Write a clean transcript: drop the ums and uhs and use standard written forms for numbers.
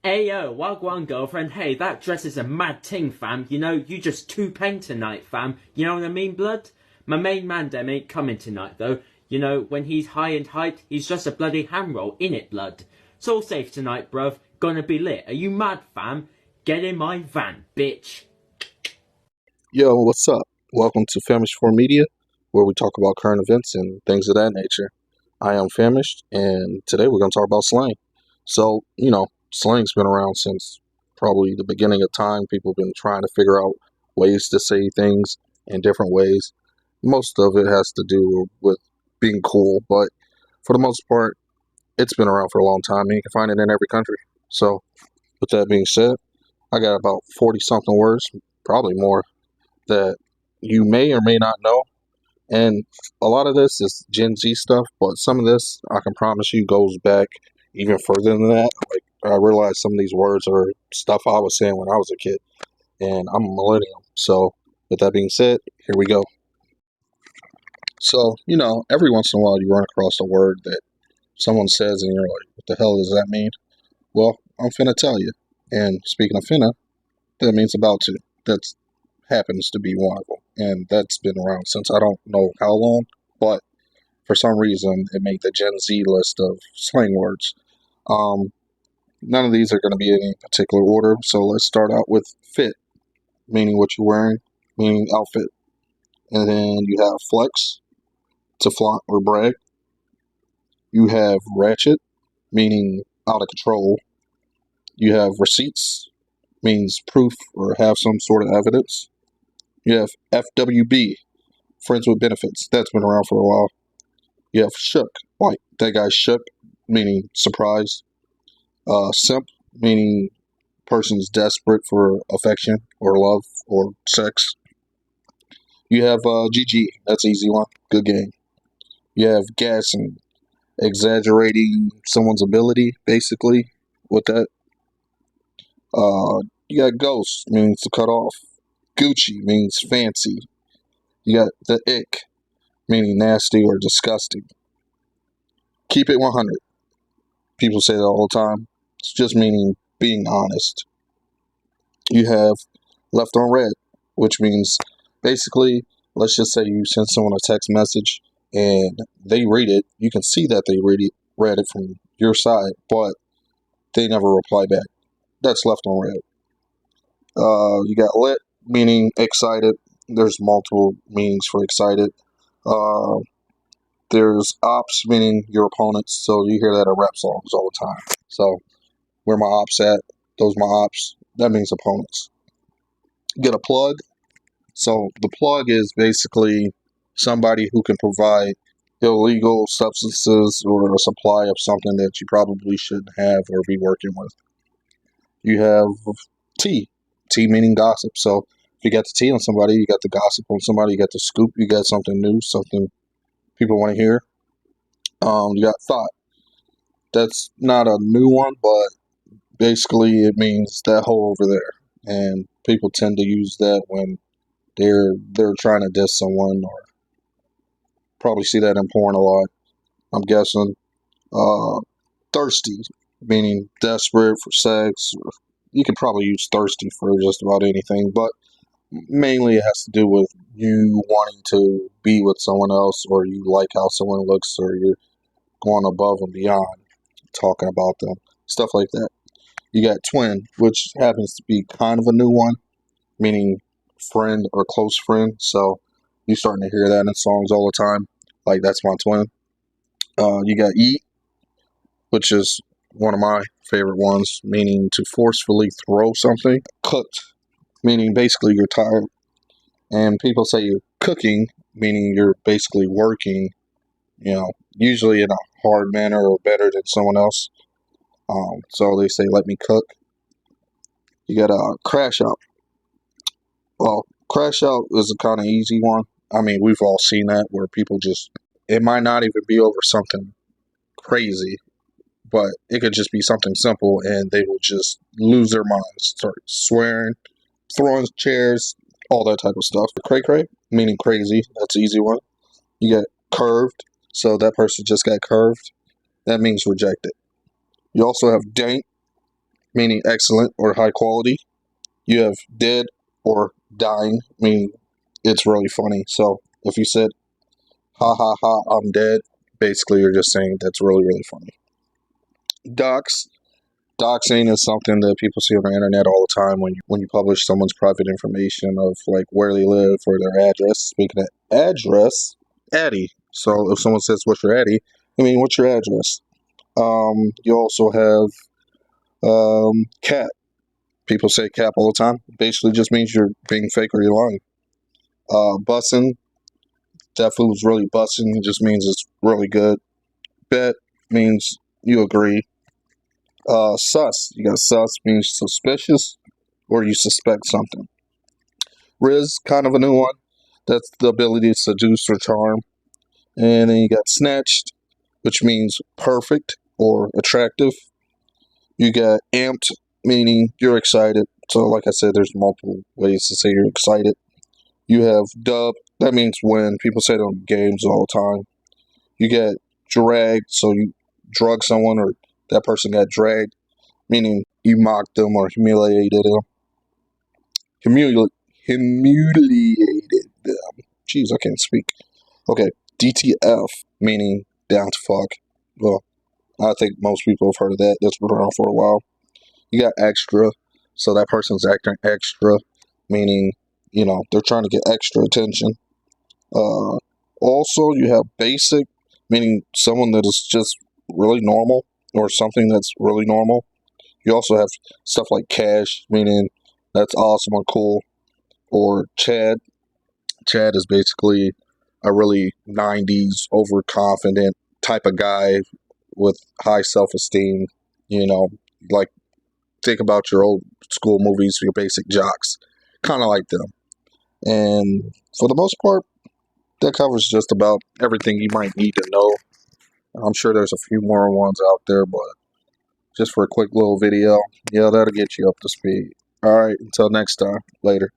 Ayo, wagwan girlfriend, hey, that dress is a mad ting, fam. You know, you just too peng tonight, fam. You know what I mean, blood? My main man, dem, ain't coming tonight, though. You know, when he's high and height, he's just a bloody ham roll, innit, blood? It's all safe tonight, bruv. Gonna be lit. Are you mad, fam? Get in my van, bitch. Yo, what's up? Welcome to Famished for Media, where we talk about current events and things of that nature. I am Famished, and today we're going to talk about slang. So, slang's been around since probably the beginning of time. People have been trying to figure out ways to say things in different ways. Most of it has to do with being cool, but for the most part, it's been around for a long time, and you can find it in every country. So, with that being said, I got about 40-something words, probably more, that you may or may not know. And a lot of this is Gen Z stuff, but some of this, I can promise you, goes back even further than that. Like, I realize some of these words are stuff I was saying when I was a kid, and I'm a millennial. So, with that being said, here we go. So, every once in a while you run across a word that someone says and you're like, what the hell does that mean? Well, I'm finna tell you. And speaking of finna, that means about to. That's happens to be one of them, and that's been around since I don't know how long, but for some reason it made the Gen Z list of slang words. None of these are going to be in any particular order, so let's start out with fit, meaning what you're wearing, meaning outfit. And then you have flex, to flaunt or brag. You have ratchet, meaning out of control. You have receipts, means proof or have some sort of evidence. You have FWB, friends with benefits. That's been around for a while. You have shook, like that guy shook, meaning surprised. Simp, meaning person's desperate for affection or love or sex. You have GG, that's an easy one, good game. You have gassing, exaggerating someone's ability, basically, with that. You got ghost, means to cut off. Gucci means fancy. You got the ick, meaning nasty or disgusting. Keep it 100. People say that all the time. It's just meaning being honest. You have left on red, which means basically, let's just say you send someone a text message and they read it. You can see that they read it from your side, but they never reply back. That's left on red. You got lit, meaning excited. There's multiple meanings for excited. There's ops, meaning your opponents. So you hear that in rap songs all the time. So where my ops at? Those my ops. That means opponents. Get a plug. So the plug is basically somebody who can provide illegal substances or a supply of something that you probably shouldn't have or be working with. You have tea. Tea meaning gossip. So if you got the tea on somebody, you got the gossip on somebody, you got the scoop, you got something new, something people want to hear. You got thought. That's not a new one, but basically it means that hole over there. And people tend to use that when they're trying to diss someone, or probably see that in porn a lot, I'm guessing. Thirsty, meaning desperate for sex. You could probably use thirsty for just about anything, but mainly it has to do with you wanting to be with someone else, or you like how someone looks, or you're going above and beyond talking about them, stuff like that. You got twin, which happens to be kind of a new one, meaning friend or close friend. So you're starting to hear that in songs all the time, like that's my twin. You got Yeet, which is one of my favorite ones, meaning to forcefully throw something. Cooked, meaning basically you're tired. And people say you're cooking, meaning you're basically working, usually in a hard manner or better than someone else. So they say, let me cook. You got a crash out. Well, crash out is a kind of easy one. I mean, we've all seen that where people it might not even be over something crazy, but it could just be something simple and they will just lose their minds, start swearing, throwing chairs, all that type of stuff. Cray cray, meaning crazy. That's an easy one. You got curved, so that person just got curved. That means rejected. You also have dank, meaning excellent or high quality. You have dead or dying, meaning it's really funny. So if you said, ha ha ha, I'm dead, basically you're just saying that's really, really funny. Dox. Doxing is something that people see on the internet all the time when you publish someone's private information of like where they live or their address. Speaking of address, Addy. So if someone says, what's your Addy? I mean, what's your address? You also have cap. People say cap all the time. Basically just means you're being fake or you're lying. Bussin'. That food's really bussin'. It just means it's really good. Bet means you agree. Sus. You got sus means suspicious or you suspect something. Riz, kind of a new one. That's the ability to seduce or charm. And then you got snatched, which means perfect or attractive. You got amped, meaning you're excited. So like I said, there's multiple ways to say you're excited. You have dub. That means when people say it on games all the time. You get dragged, so you drug someone or that person got dragged, meaning you mocked them or humiliated them. Humiliated them. Jeez, I can't speak. Okay, DTF, meaning down to fuck. Well, I think most people have heard of that. That's been around for a while. You got extra, so that person's acting extra, meaning, they're trying to get extra attention. Also, you have basic, meaning someone that is just really normal or something that's really normal. You also have stuff like cash, meaning that's awesome or cool. Or Chad. Chad is basically a really 90s overconfident type of guy with high self-esteem. Like think about your old school movies, your basic jocks. Kind of like them. And for the most part, that covers just about everything you might need to know. I'm sure there's a few more ones out there, but just for a quick little video, yeah, that'll get you up to speed. All right, until next time, later.